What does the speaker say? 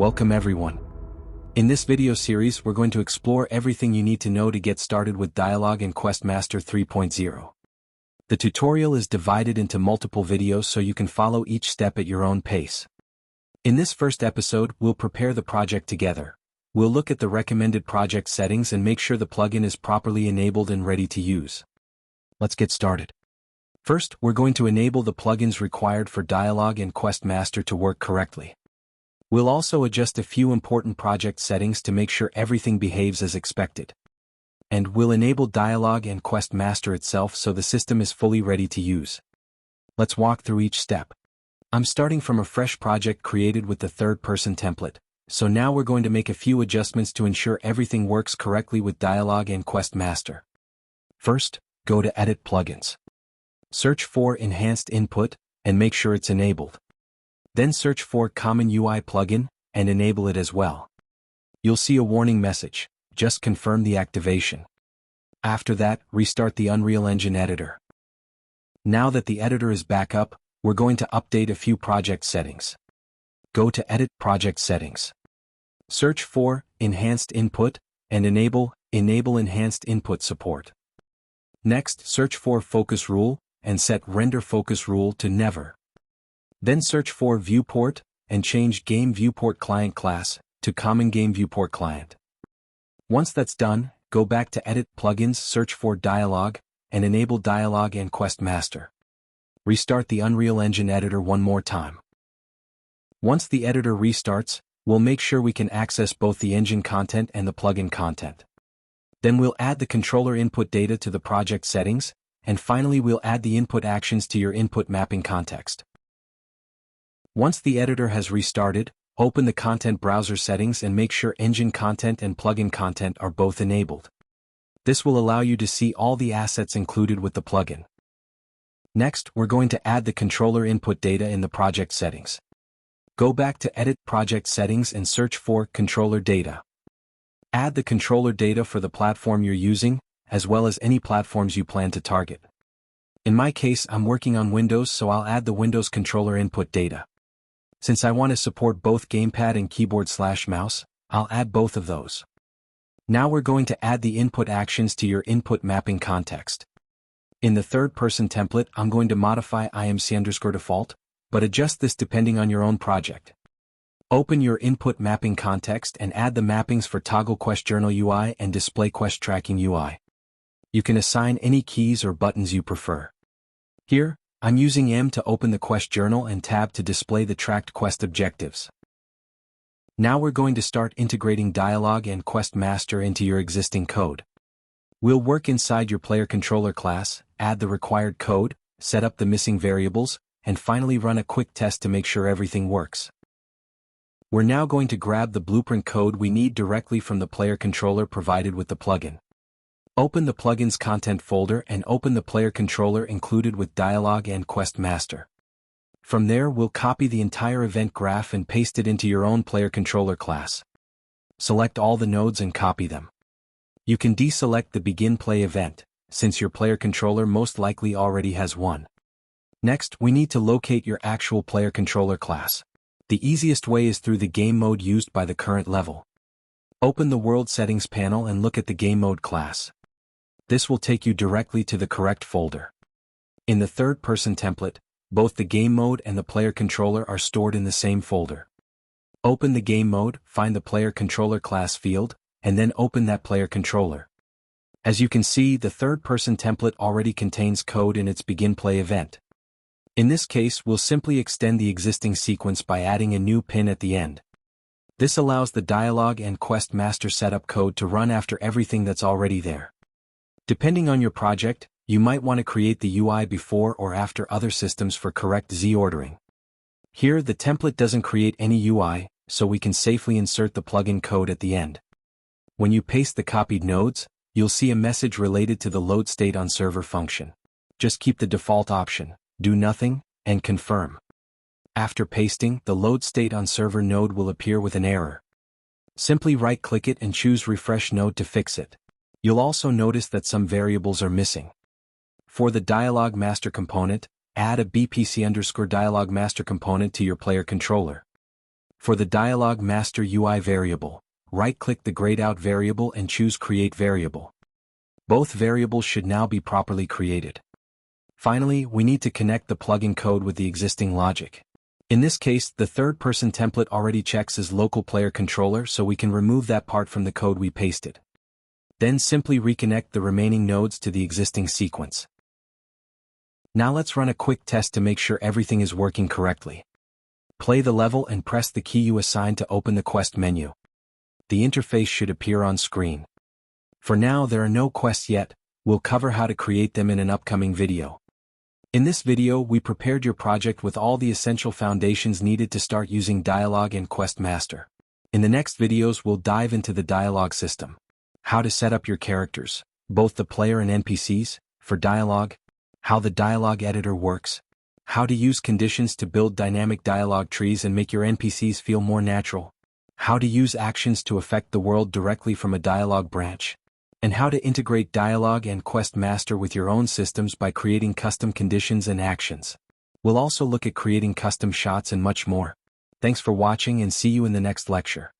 Welcome everyone. In this video series we're going to explore everything you need to know to get started with Dialog and Quest Master 3.0. The tutorial is divided into multiple videos so you can follow each step at your own pace. In this first episode we'll prepare the project together. We'll look at the recommended project settings and make sure the plugin is properly enabled and ready to use. Let's get started. First, we're going to enable the plugins required for Dialog and Quest Master to work correctly. We'll also adjust a few important project settings to make sure everything behaves as expected. And we'll enable Dialog and Quest Master itself so the system is fully ready to use. Let's walk through each step. I'm starting from a fresh project created with the third-person template, so now we're going to make a few adjustments to ensure everything works correctly with Dialog and Quest Master. First, go to Edit Plugins. Search for Enhanced Input, and make sure it's enabled. Then search for Common UI Plugin, and enable it as well. You'll see a warning message, just confirm the activation. After that, restart the Unreal Engine editor. Now that the editor is back up, we're going to update a few project settings. Go to Edit Project Settings. Search for Enhanced Input, and enable Enhanced Input Support. Next, search for Focus Rule, and set Render Focus Rule to Never. Then search for Viewport, and change Game Viewport Client class to Common Game Viewport Client. Once that's done, go back to Edit Plugins, search for Dialog, and enable Dialog and Quest Master. Restart the Unreal Engine editor one more time. Once the editor restarts, we'll make sure we can access both the engine content and the plugin content. Then we'll add the controller input data to the project settings, and finally we'll add the input actions to your input mapping context. Once the editor has restarted, open the content browser settings and make sure engine content and plugin content are both enabled. This will allow you to see all the assets included with the plugin. Next, we're going to add the controller input data in the project settings. Go back to Edit Project Settings and search for Controller Data. Add the controller data for the platform you're using, as well as any platforms you plan to target. In my case, I'm working on Windows, so I'll add the Windows controller input data. Since I want to support both gamepad and keyboard/mouse, I'll add both of those. Now we're going to add the input actions to your input mapping context. In the third-person template, I'm going to modify IMC_default, but adjust this depending on your own project. Open your input mapping context and add the mappings for Toggle Quest Journal UI and Display Quest Tracking UI. You can assign any keys or buttons you prefer. Here, I'm using M to open the Quest Journal and Tab to display the tracked Quest objectives. Now we're going to start integrating Dialog and Quest Master into your existing code. We'll work inside your PlayerController class, add the required code, set up the missing variables, and finally run a quick test to make sure everything works. We're now going to grab the blueprint code we need directly from the PlayerController provided with the plugin. Open the plugin's content folder and open the PlayerController included with Dialog and Quest Master. From there we'll copy the entire event graph and paste it into your own PlayerController class. Select all the nodes and copy them. You can deselect the Begin Play event, since your PlayerController most likely already has one. Next, we need to locate your actual PlayerController class. The easiest way is through the game mode used by the current level. Open the World Settings panel and look at the Game Mode class. This will take you directly to the correct folder. In the third-person template, both the game mode and the PlayerController are stored in the same folder. Open the game mode, find the PlayerController class field, and then open that PlayerController. As you can see, the third-person template already contains code in its Begin Play event. In this case, we'll simply extend the existing sequence by adding a new pin at the end. This allows the Dialog and Quest Master setup code to run after everything that's already there. Depending on your project, you might want to create the UI before or after other systems for correct Z ordering. Here, the template doesn't create any UI, so we can safely insert the plugin code at the end. When you paste the copied nodes, you'll see a message related to the load state on server function. Just keep the default option, do nothing, and confirm. After pasting, the load state on server node will appear with an error. Simply right-click it and choose Refresh Node to fix it. You'll also notice that some variables are missing. For the Dialog Master component, add a BPC_Dialog Master component to your PlayerController. For the Dialog Master UI variable, right-click the grayed out variable and choose Create Variable. Both variables should now be properly created. Finally, we need to connect the plugin code with the existing logic. In this case, the third-person template already checks as local player controller, so we can remove that part from the code we pasted. Then simply reconnect the remaining nodes to the existing sequence. Now let's run a quick test to make sure everything is working correctly. Play the level and press the key you assigned to open the quest menu. The interface should appear on screen. For now, there are no quests yet. We'll cover how to create them in an upcoming video. In this video, we prepared your project with all the essential foundations needed to start using Dialog and Quest Master. In the next videos, we'll dive into the dialogue system, how to set up your characters, both the player and NPCs, for dialogue, how the dialogue editor works, how to use conditions to build dynamic dialogue trees and make your NPCs feel more natural, how to use actions to affect the world directly from a dialogue branch, and how to integrate Dialog and Quest Master with your own systems by creating custom conditions and actions. We'll also look at creating custom shots and much more. Thanks for watching and see you in the next lecture.